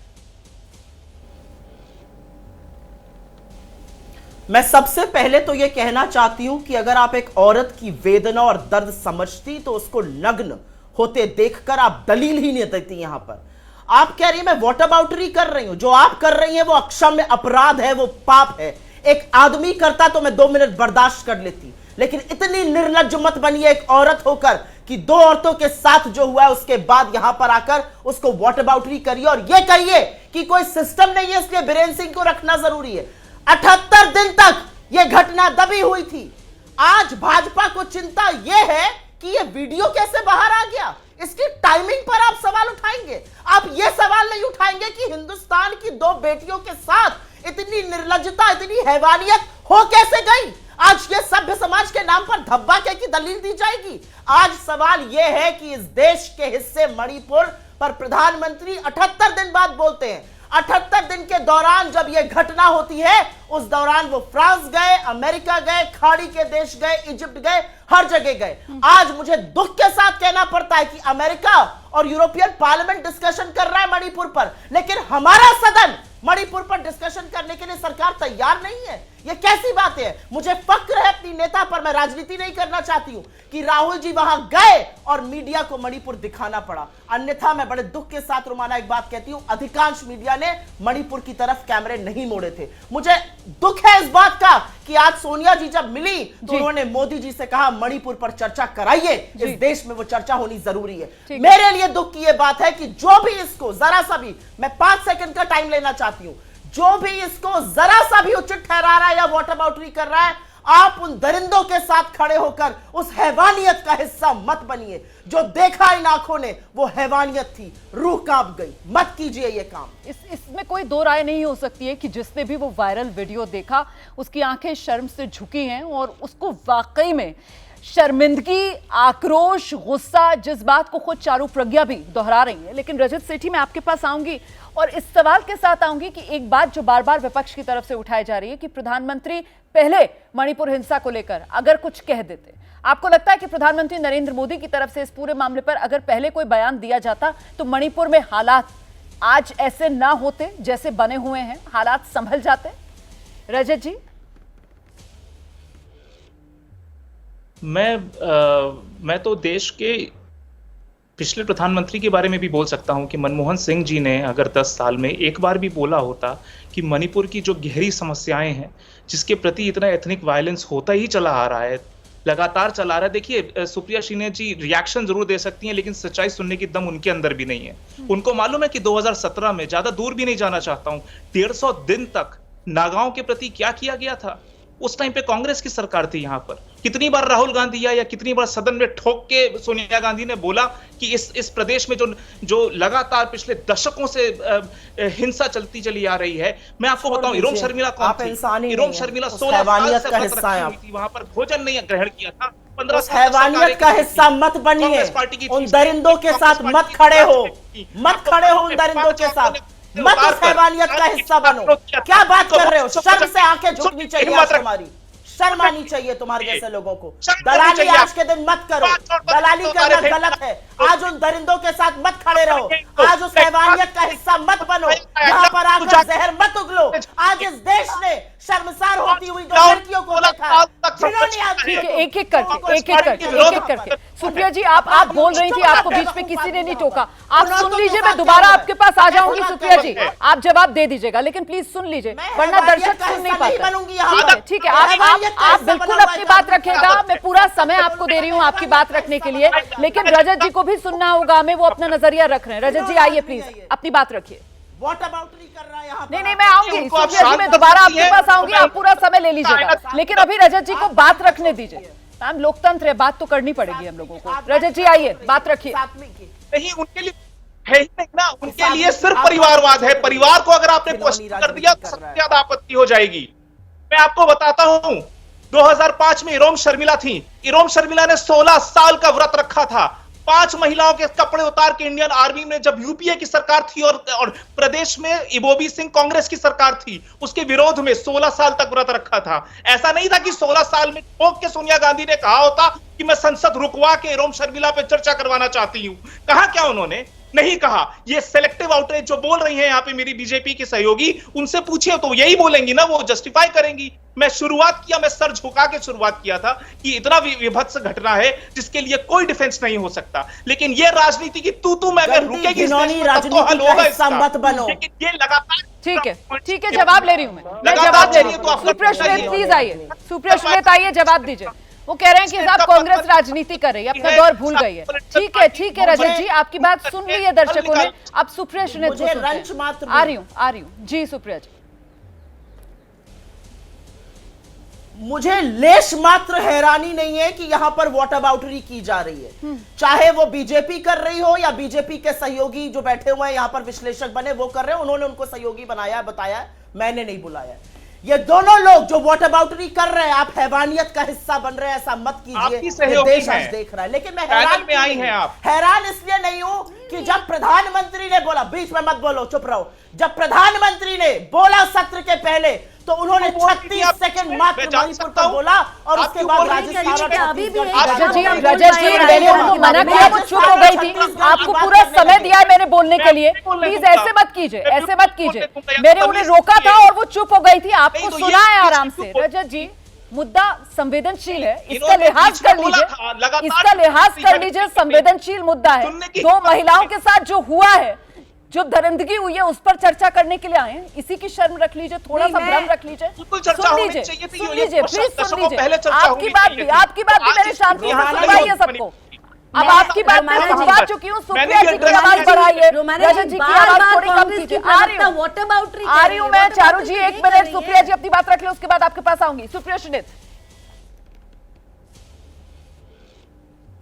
Speaker 10: मैं सबसे पहले तो यह कहना चाहती हूं कि अगर आप एक औरत की वेदना और दर्द समझती तो उसको नग्न होते देखकर आप दलील ही नहीं देती। यहां पर आप कह रही है मैं वॉटअबाउटरी कर रही हूं, जो आप कर रही है वो अक्षम्य अपराध है, वो पाप है। एक आदमी करता तो मैं 2 मिनट बर्दाश्त कर लेती, लेकिन इतनी निर्लज्ज मत बनिए एक औरत होकर कि 2 औरतों के साथ जो हुआ है उसके बाद यहां पर आकर उसको वॉटअबाउटरी करिए और यह कहिए कि कोई सिस्टम नहीं है इसलिए बीरेन सिंह को रखना जरूरी है। 78 दिन तक यह घटना दबी हुई थी। आज भाजपा को चिंता यह है कि यह वीडियो कैसे बाहर आ गया, इसकी टाइमिंग पर आप सवाल उठाएंगे। आप यह सवाल नहीं उठाएंगे कि हिंदुस्तान की 2 बेटियों के साथ इतनी निर्लज्जता, इतनी हैवानियत हो कैसे गई। आज ये सभ्य समाज के नाम पर धब्बा की दलील दी जाएगी। आज सवाल यह है कि इस देश के हिस्से मणिपुर पर प्रधानमंत्री 78 दिन बाद बोलते हैं। 78 दिन के दौरान जब यह घटना होती है, उस दौरान वो फ्रांस गए, अमेरिका गए, खाड़ी के देश गए, इजिप्ट गए, हर जगह गए। आज मुझे दुख के साथ कहना पड़ता है कि अमेरिका और यूरोपियन पार्लियामेंट डिस्कशन कर रहा है मणिपुर पर, लेकिन हमारा सदन मणिपुर पर डिस्कशन करने के लिए सरकार तैयार नहीं है। यह कैसी बात है? मुझे फक्र है अपनी नेता पर, मैं राजनीति नहीं करना चाहती हूं कि राहुल जी वहां गए और मीडिया को मणिपुर दिखाना पड़ा। अन्यथा मैं बड़े दुख के साथ रोमाना एक बात कहती हूं, अधिकांश मीडिया ने मणिपुर की तरफ कैमरे नहीं मोड़े थे। मुझे दुख है इस बात का कि आज सोनिया जी जब मिली तो उन्होंने मोदी जी से कहा मणिपुर पर चर्चा कराइए, इस देश में वो चर्चा होनी जरूरी है। मेरे लिए दुख की ये बात है कि जो भी इसको जरा सा भी, मैं 5 सेकंड का टाइम लेना चाहती हूं, जो भी इसको जरा सा भी उचित ठहरा रहा है या वॉटर बाउंड्री कर रहा है, आप उन दरिंदों के साथ खड़े होकर उस हैवानियत का हिस्सा मत बनिए। जो देखा इन आंखों ने वो हैवानियत थी, रूह कांप गई। मत कीजिए ये काम।
Speaker 1: इसमें कोई दो राय नहीं हो सकती है कि जिसने भी वो वायरल वीडियो देखा उसकी आंखें शर्म से झुकी हैं और उसको वाकई में शर्मिंदगी, आक्रोश, गुस्सा, जिस बात को खुद चारू प्रज्ञा भी दोहरा रही है। लेकिन रजत सेठी, मैं आपके पास आऊंगी और इस सवाल के साथ आऊंगी कि एक बात जो बार बार विपक्ष की तरफ से उठाई जा रही है कि प्रधानमंत्री पहले मणिपुर हिंसा को लेकर अगर कुछ कह देते, आपको लगता है कि प्रधानमंत्री नरेंद्र मोदी की तरफ से इस पूरे मामले पर अगर पहले कोई बयान दिया जाता तो मणिपुर में हालात आज ऐसे ना होते जैसे बने हुए हैं, हालात संभल जाते? रजत जी,
Speaker 11: मैं तो देश के पिछले प्रधानमंत्री के बारे में भी बोल सकता हूं कि मनमोहन सिंह जी ने अगर 10 साल में एक बार भी बोला होता कि मणिपुर की जो गहरी समस्याएं हैं, जिसके प्रति इतना एथनिक वायलेंस होता ही चला आ रहा है, लगातार चला रहा है। देखिए, सुप्रिया शिने जी रिएक्शन जरूर दे सकती हैं, लेकिन सच्चाई सुनने की दम उनके अंदर भी नहीं है। उनको मालूम है कि 2017 में, ज्यादा दूर भी नहीं जाना चाहता हूं, 150 दिन तक नागाओं के प्रति क्या किया गया था। उस टाइम पे कांग्रेस की सरकार थी यहाँ पर। कितनी बार राहुल गांधी या कितनी बार सदन में ठोक के सोनिया गांधी ने बोला कि इस प्रदेश में जो लगातार पिछले दशकों से हिंसा चलती चली आ रही है। मैं आपको बताऊं, इरोम शर्मिला कौन थी? इरोम शर्मिला 16 साल से वहां पर भोजन नहीं ग्रहण किया था। 15
Speaker 10: हैवानियत का हिस्सा मत बनिए, उन दरिंदों के साथ मत खड़े हो, उन दरिंदों के साथ मत उस हैवानियत का हिस्सा बनो। क्या बात कर रहे हो? शर्म से आंखें झुकनी चाहिए आज तुम्हारी, शर्म आनी चाहिए तुम्हारे जैसे लोगों को। दलाली आज के दिन मत करो, दलाली करना गलत है। आज उन दरिंदों के साथ मत खड़े रहो, आज उस हैवानियत का हिस्सा मत बनो, यहाँ पर आकर जहर मत उगलो। आज इस देश ने शर्मसार होती हुई जो लड़कियों को देखा, जिन्होंने
Speaker 1: एक एक करके सुप्रिया जी, आप बोल रही थी, आपको बीच में किसी ने नहीं टोका। आप सुन लीजिए, मैं दोबारा आपके पास आ जाऊंगी सुप्रिया जी, आप जवाब दे दीजिएगा, लेकिन प्लीज सुन लीजिए वरना दर्शक सुन नहीं पाते। ठीक है, आप बिल्कुल अपनी बात रखिएगा, मैं पूरा समय आपको दे रही हूँ आपकी बात रखने के लिए, लेकिन रजत जी को भी सुनना होगा हमें, वो अपना नजरिया रख रहे हैं। रजत जी आइए, प्लीज अपनी बात रखिए।
Speaker 7: वॉटर बाउंड्री कर रहा है यहाँ।
Speaker 1: नहीं, मैं आऊंगी सुप्रिया जी, मैं दोबारा आपके पास आऊंगी, आप पूरा समय ले लीजिएगा, लेकिन अभी रजत जी को बात रखने दीजिए। मैम, लोकतंत्र है, बात तो करनी पड़ेगी हम लोगों को। रजत जी आइए, बात रखिए।
Speaker 11: नहीं, उनके लिए है ही नहीं ना, उनके लिए सिर्फ परिवारवाद है। परिवार को अगर आपने क्वेश्चन कर दिया तो सबसे ज्यादा आपत्ति हो जाएगी। मैं आपको बताता हूं, 2005 में इरोम शर्मिला थी। इरोम शर्मिला ने 16 साल का व्रत रखा था। 5 महिलाओं के कपड़े उतार के इंडियन आर्मी में, जब यूपीए की सरकार थी और प्रदेश में इबोबी सिंह कांग्रेस की सरकार थी, उसके विरोध में 16 साल तक व्रत रखा था। ऐसा नहीं था कि 16 साल में ठोक के सोनिया गांधी ने कहा होता कि मैं संसद रुकवा के इरोम शर्मिला पे चर्चा करवाना चाहती हूं। कहा क्या उन्होंने? नहीं कहा। ये सेलेक्टिव आउटरीच जो बोल रही हैं यहाँ पे मेरी बीजेपी की सहयोगी, उनसे पूछिए तो यही बोलेंगी ना, वो जस्टिफाई करेंगी। मैं सर झुका के शुरुआत किया था कि इतना विभत्स घटना है जिसके लिए कोई डिफेंस नहीं हो सकता, लेकिन ये राजनीति की तू मैं अगर रुकेगी तो हल होगा इसका। लेकिन ये लगातार
Speaker 1: ठीक है, जवाब ले रही हूँ मैं जवाब ले रही हूँ। सुप्रिया सुलेत प्लीज आइए, सुप्रिया सुलेत आइए, जवाब दीजिए। वो कह रहे हैं कि साहब कांग्रेस राजनीति कर रही है, अपना दौर भूल गई है। ठीक है रजत जी, आपकी बात सुन ली है दर्शकों ने। अब सुप्रिया सुलेत को सुनते हैं। आ रही हूँ जी सुप्रिया जी।
Speaker 10: मुझे लेश मात्र हैरानी नहीं है कि यहां पर वॉटर बाउंड्री की जा रही है, चाहे वो बीजेपी कर रही हो या बीजेपी के सहयोगी जो बैठे हुए हैं यहां पर विश्लेषक बने वो कर रहे हैं, उन्होंने उनको सहयोगी बनाया, बताया, मैंने नहीं बुलाया। ये दोनों लोग जो वॉटर बाउंड्री कर रहे हैं, आप हैवानियत का हिस्सा बन रहे हैं, ऐसा मत कीजिए। देश आज देख रहा है, लेकिन मैं हैरान इसलिए नहीं हूं कि जब प्रधानमंत्री ने बोला, बीच में मत बोलो, चुप रहो, जब प्रधानमंत्री ने बोला सत्र के पहले तो उन्होंने 36 सेकंड मात्र मणिपुर पर बोला और उसके बाद राजस्थान।
Speaker 1: रजत जी, मैंने उनको मना किया, वो चुप हो गई थी। आपको पूरा समय दिया है मैंने बोलने के लिए, प्लीज ऐसे मत कीजिए। मैंने उन्हें रोका था और वो चुप हो गई थी, आपको सुना है आराम से। रजत जी, मुद्दा संवेदनशील है, इसका लिहाज कर लीजिए, संवेदनशील मुद्दा है। 2 महिलाओं के साथ जो हुआ है, जो दरिंदगी हुई है उस पर चर्चा करने के लिए आए हैं। इसी की शर्म रख लीजिए, थोड़ा सा भ्रम रख लीजिए।
Speaker 11: सुन लीजिए,
Speaker 1: सुन लीजिए, प्लीज सुन लीजिए। आपकी बात भी मैंने शांति से सुनवाई है सबको। अब आपकी बात मैं समझा चुकी हूँ। सुप्रिया जी की आवाज बढ़ाइए, रजत जी की आवाज थोड़ी कम कीजिए। आ रही हूँ मैं। चारू जी 1 मिनट, सुप्रिया जी अपनी बात रख लो, उसके बाद आपके पास आऊंगी। सुप्रिया सुनीत।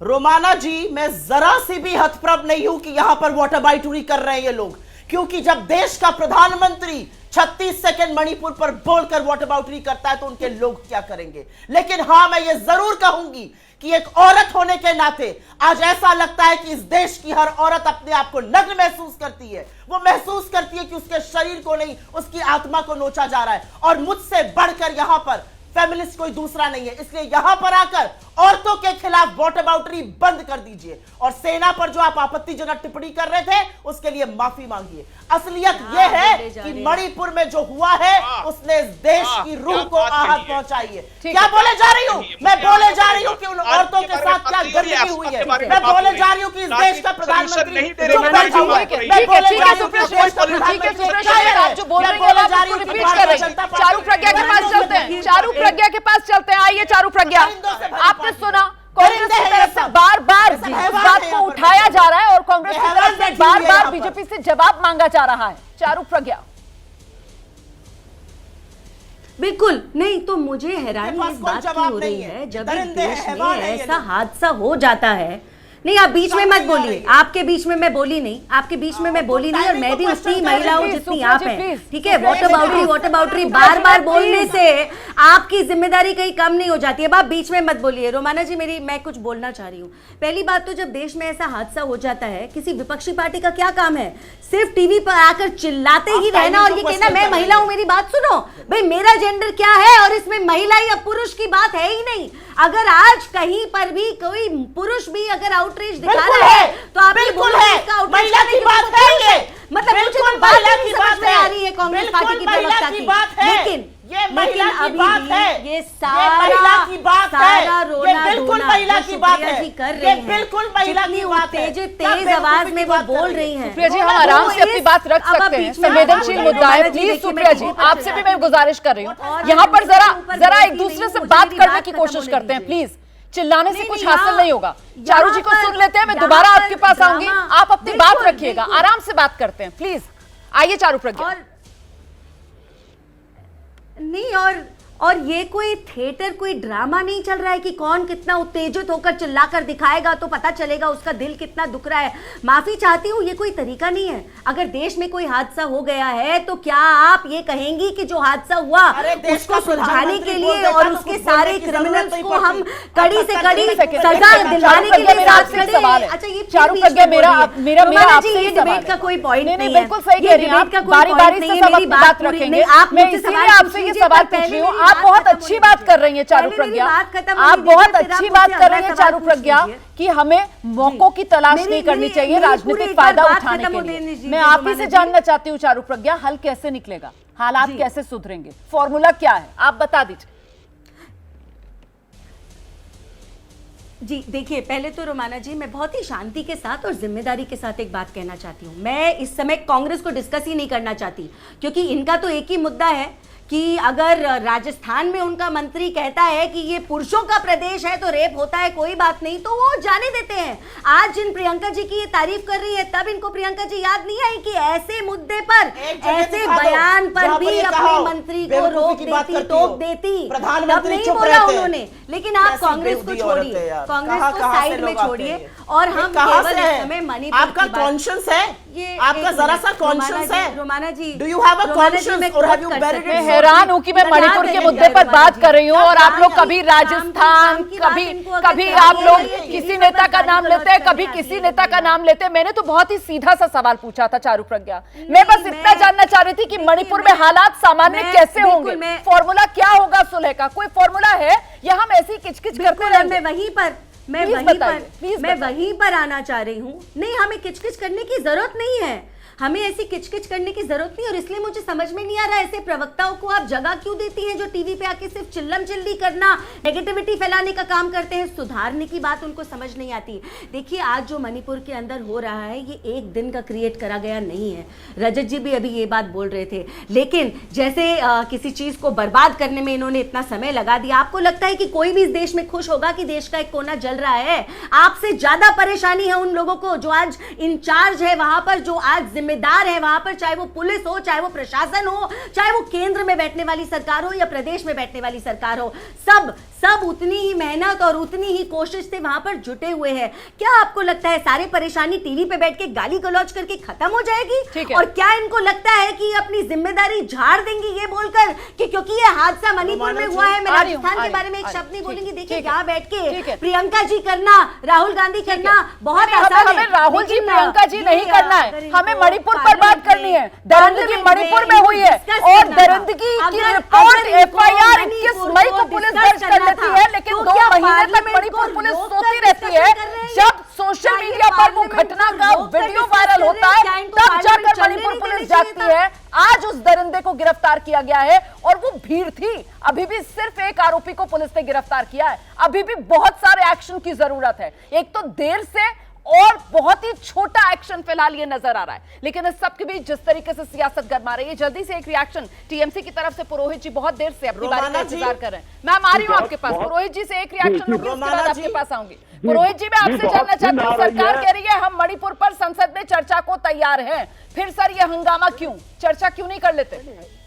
Speaker 10: रोमाना जी, मैं जरा सी भी हतप्रभ नहीं हूं कि यहां पर वाटर बाइटूरी कर रहे हैं ये लोग, क्योंकि जब देश का प्रधानमंत्री 36 सेकंड मणिपुर पर बोलकर वाटर बाइटूरी करता है तो उनके लोग क्या करेंगे। लेकिन हां, मैं ये जरूर कहूंगी कि एक औरत होने के नाते आज ऐसा लगता है कि इस देश की हर औरत अपने आप को नग्न महसूस करती है। वो महसूस करती है कि उसके शरीर को नहीं, उसकी आत्मा को नोचा जा रहा है। और मुझसे बढ़कर यहां पर फेमिनिस्ट कोई दूसरा नहीं है। इसलिए यहां पर आकर औरतों के खिलाफ वाटर बाउंड्री बंद कर दीजिए और सेना पर जो आप आपत्तिजनक टिप्पणी कर रहे थे उसके लिए माफी मांगिए। असलियत यह है कि मणिपुर में जो हुआ है उसने इस देश की रूह को आहत पहुंचाई है। क्या बोले जा रही हूं मैं? बोले जा रही हूं कि उन औरतों के साथ क्या गंदगी हुई है। मैं बोले जा रही हूँ कि इस देश का प्रधानमंत्री
Speaker 1: आप जो बोल रहे हैं रिपीट कर रही हैं। चारू प्रज्ञा के पास चलते हैं, चारू प्रज्ञा के पास चलते हैं। आइए चारू प्रज्ञा, आपने सुना कांग्रेस की तरफ से बार बार इस बात को उठाया जा रहा है और कांग्रेस की तरफ से बार बार बीजेपी से जवाब मांगा जा रहा है। चारू प्रज्ञा।
Speaker 9: बिल्कुल नहीं, तो मुझे हैरानी इस बात की हो रही है जब एक देश में ऐसा हादसा हो जाता है। नहीं, आप बीच में मत बोलिए। आपके बीच में मैं बोली नहीं, आपके बीच में मैं बोली नहीं, और मैं भी उतनी महिला हूँ जितनी आप हैं, ठीक है। वाटर बाउंड्री बार बार बोलने से आपकी जिम्मेदारी कहीं कम नहीं हो जाती है। अब आप बीच में मत बोलिए। रोमाना जी, मैं कुछ बोलना चाह रही हूँ। पहली बात तो जब देश में ऐसा हादसा हो जाता है, किसी विपक्षी पार्टी का क्या काम है? सिर्फ टीवी पर आकर चिल्लाते ही रहना और ये कहना मैं महिला हूं। मेरी बात सुनो भाई, मेरा जेंडर क्या है और इसमें महिला या पुरुष की बात है ही नहीं। अगर आज कहीं पर भी कोई पुरुष भी अगर आउटरीच दिखा रहा है तो आप बिल्कुल है महिला की बात है ये। मतलब मुझे बात नहीं समझ में आ रही है कांग्रेस पार्टी की प्रवक्ता की, लेकिन
Speaker 10: ये महिला की बात है,
Speaker 9: ये
Speaker 10: महिला की बात है, ये बिल्कुल महिला की बात है,
Speaker 9: ये
Speaker 10: बिल्कुल महिला की बात है।
Speaker 9: तेज आवाज में वो बोल रही हैं।
Speaker 1: सुप्रिया जी, हम आराम से अपनी बात रख सकते हैं, संवेदनशील मुद्दा है। प्लीज सुप्रिया जी, आपसे भी मैं गुजारिश कर रही हूँ, यहाँ पर जरा एक दूसरे से बात करने की कोशिश करते हैं। प्लीज, चिल्लाने से कुछ हासिल नहीं होगा। चारू जी को सुन लेते हैं, मैं दोबारा आपके पास आऊंगी। आप अपनी बात रखिएगा, आराम से बात करते हैं। प्लीज आइए चारू प्रज्ञा।
Speaker 9: नहीं, और ये कोई थिएटर, कोई ड्रामा नहीं चल रहा है कि कौन कितना उत्तेजित होकर चिल्लाकर दिखाएगा तो पता चलेगा उसका दिल कितना दुख रहा है। माफी चाहती हूँ, ये कोई तरीका नहीं है। अगर देश में कोई हादसा हो गया है तो क्या आप ये कहेंगी कि जो हादसा हुआ उसको सुलझाने के लिए और उसके सारे क्रिमिनल्स को हम कड़ी से कड़ी सजा दिलवाने के लिए बात करें? अच्छा, ये
Speaker 1: चारू प्रज्ञा, मेरा
Speaker 9: ये डिबेट का कोई पॉइंट नहीं।
Speaker 1: बिल्कुल सही कह रही हैं आप, बारी-बारी से सब अपनी बात रखेंगे। मैं इसीलिए आपसे ये सवाल पूछ रही हूँ। आप बहुत अच्छी बात कर रही हैं चारू प्रज्ञा, आप बहुत अच्छी बात कर रही हैं चारू प्रज्ञा कि हमें मौकों की तलाश नहीं करनी चाहिए राजनीतिक फायदा उठाने के लिए। मैं आप ही से जानना चाहती हूँ चारू प्रज्ञा, हल कैसे निकलेगा, हालात कैसे सुधरेंगे, फॉर्मूला क्या है, आप बता दीजिए।
Speaker 9: जी देखिए, पहले तो रोमाना जी, मैं बहुत ही शांति के साथ और जिम्मेदारी के साथ एक बात कहना चाहती हूँ। मैं इस समय कांग्रेस को डिस्कस ही नहीं करना चाहती, क्योंकि इनका तो एक ही मुद्दा है कि अगर राजस्थान में उनका मंत्री कहता है कि ये पुरुषों का प्रदेश है तो रेप होता है, कोई बात नहीं, तो वो जाने देते हैं। आज जिन प्रियंका जी की ये तारीफ कर रही है, तब इनको प्रियंका जी याद नहीं आई कि ऐसे मुद्दे पर, ऐसे बयान पर भी अपने मंत्री को रोक देती, टोक देती, तब नहीं बोला उन्होंने। लेकिन आप कांग्रेस को छोड़िए, कांग्रेस को साइड में छोड़िए और हम केवल इस समय मणिपुर
Speaker 10: आपका कॉन्शियस है, आपका जरा सा कॉन्शियस है
Speaker 9: Romana ji,
Speaker 10: do you have a conscious और हैव यू बेरिड इट?
Speaker 1: हैरान हूं कि मैं मणिपुर के मुद्दे पर बात कर रही हूं और आप लोग कभी राजस्थान, कभी आप लोग किसी नेता का नाम लेते हैं, कभी किसी नेता का नाम लेते हैं। मैंने तो बहुत ही सीधा सा सवाल पूछा था चारू प्रज्ञा, मैं बस इतना जानना चाह रही थी कि मणिपुर में हालात सामान्य कैसे होंगे, फॉर्मूला क्या होगा सुलह का, कोई फॉर्मूला है या हम ऐसी किचकिच करते रहेंगे?
Speaker 9: मैं वहीं पर आना चाह रही हूँ। नहीं, हमें किचकिच करने की जरूरत नहीं है। हमें ऐसी किचकिच करने की जरूरत नहीं, और इसलिए मुझे समझ में नहीं आ रहा ऐसे प्रवक्ताओं को आप जगह क्यों देती हैं जो टीवी पे आके सिर्फ चिल्लम चिल्ली करना, नेगेटिविटी फैलाने का काम करते हैं। सुधारने की बात उनको समझ नहीं आती। देखिए आज जो मणिपुर के अंदर हो रहा है ये एक दिन का क्रिएट करा गया नहीं है। रजत जी भी अभी ये बात बोल रहे थे, लेकिन जैसे किसी चीज को बर्बाद करने में इन्होंने इतना समय लगा दिया। आपको लगता है कि कोई भी इस देश में खुश होगा कि देश का एक कोना जल रहा है? आपसे ज्यादा परेशानी है उन लोगों को जो आज इंचार्ज है वहां पर, जो आज जिम्मेदार है वहां पर, चाहे वो पुलिस हो, चाहे वो प्रशासन हो, चाहे वो केंद्र में बैठने वाली सरकार हो या प्रदेश में बैठने वाली सरकार हो, सब उतनी ही मेहनत और उतनी ही कोशिश से वहां पर जुटे हुए हैं। क्या आपको लगता है सारी परेशानी टीवी पे बैठ के गाली गलौज करके खत्म हो जाएगी? और क्या इनको लगता है कि अपनी जिम्मेदारी झाड़ देंगी ये बोलकर कि क्योंकि ये हादसा मणिपुर में हुआ है, मैं राजस्थान के बारे में एक शब्द नहीं बोलेंगी। देखिए यहाँ बैठ के प्रियंका जी करना, राहुल गांधी करना बहुत आसान है।
Speaker 1: राहुल जी प्रियंका जी नहीं करना है, हमें मणिपुर पर बात करनी है। दरिंदगी मणिपुर में हुई है और दरिंदगी की रिपोर्ट FIR 21 मई को पुलिस दर्ज कर लेती है, लेकिन 2 महीने तक मणिपुर पुलिस सोती रहती है। जब सोशल मीडिया पर वो घटना का वीडियो वायरल होता है तब जाकर मणिपुर पुलिस जागती है। आज उस दरिंदे को गिरफ्तार किया गया है और वो भीड़ थी। अभी भी सिर्फ एक आरोपी को पुलिस ने गिरफ्तार किया है, अभी भी बहुत सारे एक्शन की जरूरत है। एक तो देर से और बहुत ही छोटा एक्शन फिलहाल ये नजर आ रहा है, लेकिन इस सब के बीच जिस तरीके से सियासत गरमा रही है, जल्दी से एक रिएक्शन टीएमसी की तरफ से। पुरोहित जी बहुत देर से अपनी बारी का इंतजार कर रहे हैं। मैम आ रही हूं आपके पास। पुरोहित जी से एक रिएक्शन लूंगी, उसके बाद आपके पास आऊंगी। पुरोहित जी मैं आपसे जानना चाहती हूँ, सरकार कह रही है हम मणिपुर पर संसद में चर्चा को तैयार हैं, फिर सर ये हंगामा क्यों? चर्चा क्यों नहीं कर लेते?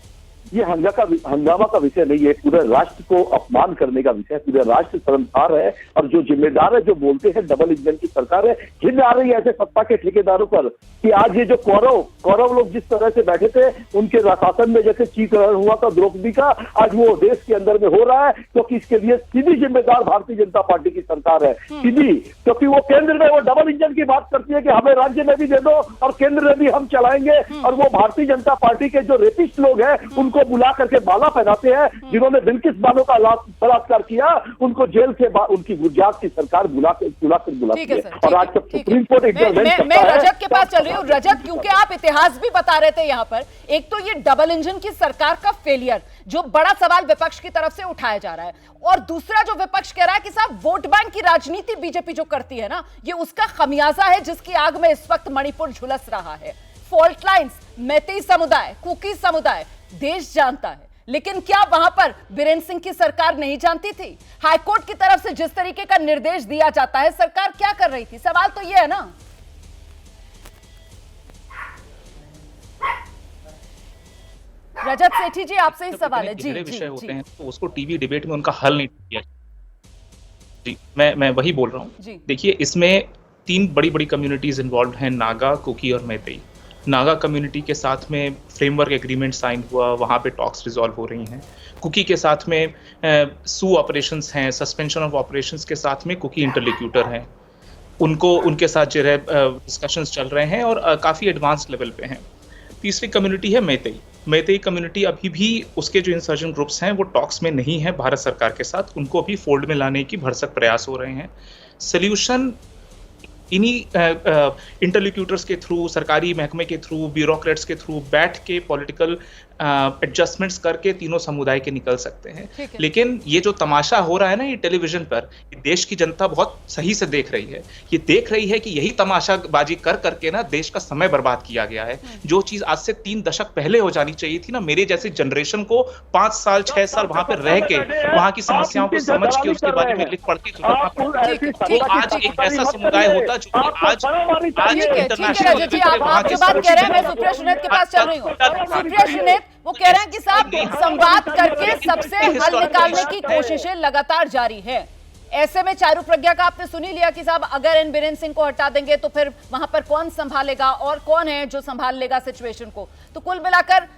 Speaker 5: ये हंगामा का विषय नहीं है, पूरे राष्ट्र को अपमान करने का विषय है। पूरे राष्ट्र शर्मसार है और जो जिम्मेदार है, जो बोलते हैं डबल इंजन की सरकार है, घिन आ रही है ऐसे सत्ता के ठेकेदारों पर कि आज ये जो कौरव लोग जिस तरह से बैठे थे उनके शासन में जैसे चीकरण हुआ था द्रौपदी का, आज वो देश के अंदर में हो रहा है, क्योंकि इसके लिए सीधी जिम्मेदार भारतीय जनता पार्टी की सरकार है। सीधी, क्योंकि वो केंद्र में वो डबल इंजन की बात करती है कि हमें राज्य में भी दे दो और केंद्र में भी हम चलाएंगे, और वो भारतीय जनता पार्टी के जो रेपिस्ट लोग हैं उनको बुला करके माला पहनाते हैं। जिन्होंने बिल्किस बानो का बलात्कार किया उनको जेल से उनकी गुजरात की सरकार बुलाती है। और आज तक सुप्रीम कोर्ट
Speaker 1: मैं रजत के पास चल रही हूँ। रजत, क्योंकि आप इतिहास भी बता रहे थे यहाँ पर, एक तो ये डबल इंजन की सरकार का फेलियर जो बड़ा सवाल विपक्ष की तरफ से उठाया जा रहा है, और दूसरा जो विपक्ष कह रहा है कि साहब वोट बैंक की राजनीति बीजेपी जो करती है ना, ये उसका खमियाजा है जिसकी आग में इस वक्त मणिपुर झुलस रहा है। फॉल्ट लाइन्स, मैतेई समुदाय, कुकी समुदाय देश जानता है, लेकिन क्या वहां पर बीरेन्द्र सिंह की सरकार नहीं जानती थी? हाईकोर्ट की तरफ से जिस तरीके का निर्देश दिया जाता है, सरकार क्या कर रही थी? सवाल तो यह है ना। रजत सेठी जी आपसे ही सवाल है। जी
Speaker 11: विषय होते हैं तो उसको टीवी डिबेट में उनका हल नहीं किया। जी मैं वही बोल रहा हूँ। देखिए इसमें 3 बड़ी कम्युनिटीज इन्वॉल्व हैं, नागा, कुकी और मैतेई। नागा कम्युनिटी के साथ में फ्रेमवर्क एग्रीमेंट साइन हुआ, वहाँ पे टॉक्स रिजॉल्व हो रही हैं। कुकी के साथ में सू ऑपरेशंस हैं, सस्पेंशन ऑफ ऑपरेशंस के साथ में कुकी इंटरलोक्यूटर हैं, उनके साथ जो है डिस्कशंस चल रहे हैं और काफ़ी एडवांस लेवल पे हैं। तीसरी कम्युनिटी है मैतेई कम्युनिटी। अभी भी उसके जो इंसर्जन ग्रुप्स हैं वो टॉक्स में नहीं है भारत सरकार के साथ, उनको अभी फोल्ड में लाने की भरसक प्रयास हो रहे हैं। सोल्यूशन इन्हीं इंटरलोक्यूटर्स के थ्रू, सरकारी महकमे के थ्रू, ब्यूरोक्रेट्स के थ्रू बैठ के पॉलिटिकल एडजस्टमेंट्स करके तीनों समुदाय के निकल सकते हैं। लेकिन ये जो तमाशा हो रहा है ना ये टेलीविजन पर, ये देश की जनता बहुत सही से देख रही है। ये देख रही है कि यही तमाशाबाजी कर करके ना देश का समय बर्बाद किया गया है। जो चीज आज से 3 दशक पहले हो जानी चाहिए थी ना, मेरे जैसे जनरेशन को 5 साल 6 साल वहां पर रह के वहां की समस्याओं को समझ के उसके बारे में लिख पढ़ के तो आज एक ऐसा समुदाय होता जो आज
Speaker 1: इंटरनेशनल जो बात कह रहे हैं। मैं सुप्रिया सुनेत के पास चल रही हूँ। सुप्रिया सुनेत वो कह रहे हैं कि साहब संवाद करके सबसे हल निकालने की कोशिशें लगातार जारी है। ऐसे में चारू प्रज्ञा का आपने सुन ही लिया कि साहब अगर एन बीरेन्द्र सिंह को हटा देंगे तो फिर वहां पर कौन संभालेगा और कौन है जो संभाल लेगा सिचुएशन को। तो कुल मिलाकर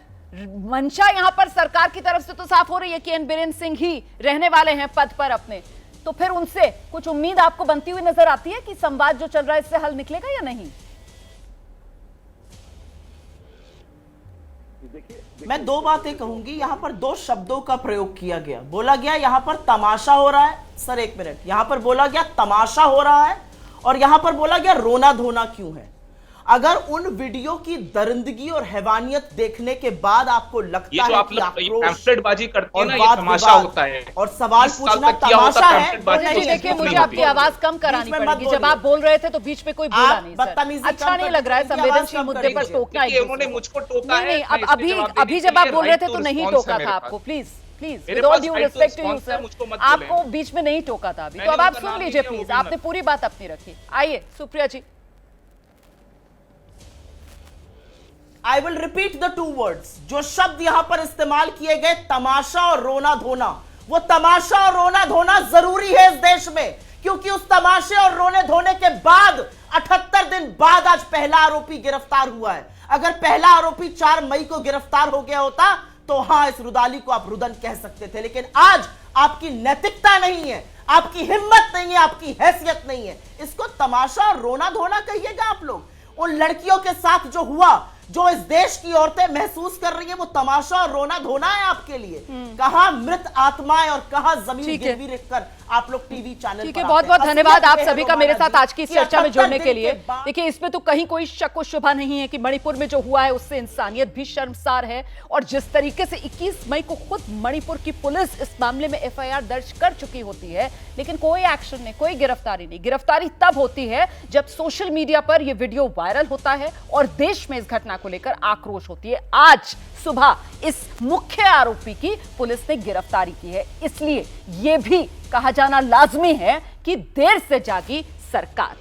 Speaker 1: मंशा यहां पर सरकार की तरफ से तो साफ हो रही है कि एन बीरेन्द्र सिंह ही रहने वाले हैं पद पर अपने, तो फिर उनसे कुछ उम्मीद आपको बनती हुई नजर आती है कि संवाद जो चल रहा है इससे हल निकलेगा या नहीं?
Speaker 10: मैं 2 बातें कहूंगी। यहां पर 2 शब्दों का प्रयोग किया गया, बोला गया यहां पर तमाशा हो रहा है। सर 1 मिनट, यहां पर बोला गया तमाशा हो रहा है और यहां पर बोला गया रोना धोना क्यों है। अगर उन वीडियो की दरिंदगी और हैवानियत देखने के बाद आपको लगता है कि
Speaker 11: पैम्फलेटबाजी करते हैं ना, ये
Speaker 10: वाद
Speaker 11: तमाशा
Speaker 10: विवाद
Speaker 11: होता है
Speaker 10: और सवाल पूछना तमाशा है,
Speaker 1: देखिए मुझे आपकी आवाज कम करानी पड़ेगी। जब आप बोल रहे थे तो बीच में कोई बोला नहीं सर, अच्छा नहीं लग रहा है संवेदनशील मुद्दे पर टोकना।
Speaker 11: उन्होंने मुझको टोका
Speaker 1: नहीं, अब अभी जब आप बोल रहे थे तो नहीं टोका था आपको। Please with all due respect to you sir, आपको बीच में नहीं टोका था अभी, तो अब आप सुन लीजिए प्लीज, आपने पूरी बात अपनी रखी। आइए Supriya ji.
Speaker 10: I will repeat the 2 words. जो शब्द यहां पर इस्तेमाल किए गए, तमाशा और रोना धोना, वो तमाशा और रोना धोना जरूरी है इस देश में, क्योंकि उस तमाशे और रोने धोने के बाद 78 दिन बाद आज पहला आरोपी गिरफ्तार हुआ है। अगर पहला आरोपी 4 मई को गिरफ्तार हो गया होता तो हां, इस रुदाली को आप रुदन कह सकते थे, लेकिन आज आपकी नैतिकता नहीं है, आपकी हिम्मत नहीं है, आपकी हैसियत नहीं है। इसको तमाशा और रोना धोना कहिएगा आप लोग। उन लड़कियों के साथ जो हुआ, जो इस देश की औरतें महसूस कर रही हैं, वो तमाशा और रोना धोना है आपके लिए। कहां मृत आत्माएं और कहां जमीन गिरवी रखकर आप लोग टीवी चैनल।
Speaker 1: ठीक है, बहुत बहुत धन्यवाद आप सभी का मेरे साथ आज की इस चर्चा में जुड़ने के लिए। देखिए, इसमें तो कहीं कोई शक व शुबा नहीं है कि मणिपुर में जो हुआ है उससे इंसानियत भी शर्मसार है, और जिस तरीके से 21 मई को खुद मणिपुर की पुलिस इस मामले में FIR दर्ज कर चुकी होती है, लेकिन कोई एक्शन नहीं, कोई गिरफ्तारी नहीं। गिरफ्तारी तब होती है जब सोशल मीडिया पर यह वीडियो वायरल होता है और देश में इस घटना को लेकर आक्रोश होती है। आज सुबह इस मुख्य आरोपी की पुलिस ने गिरफ्तारी की है, इसलिए यह भी कहा जाना लाजमी है कि देर से जागी सरकार।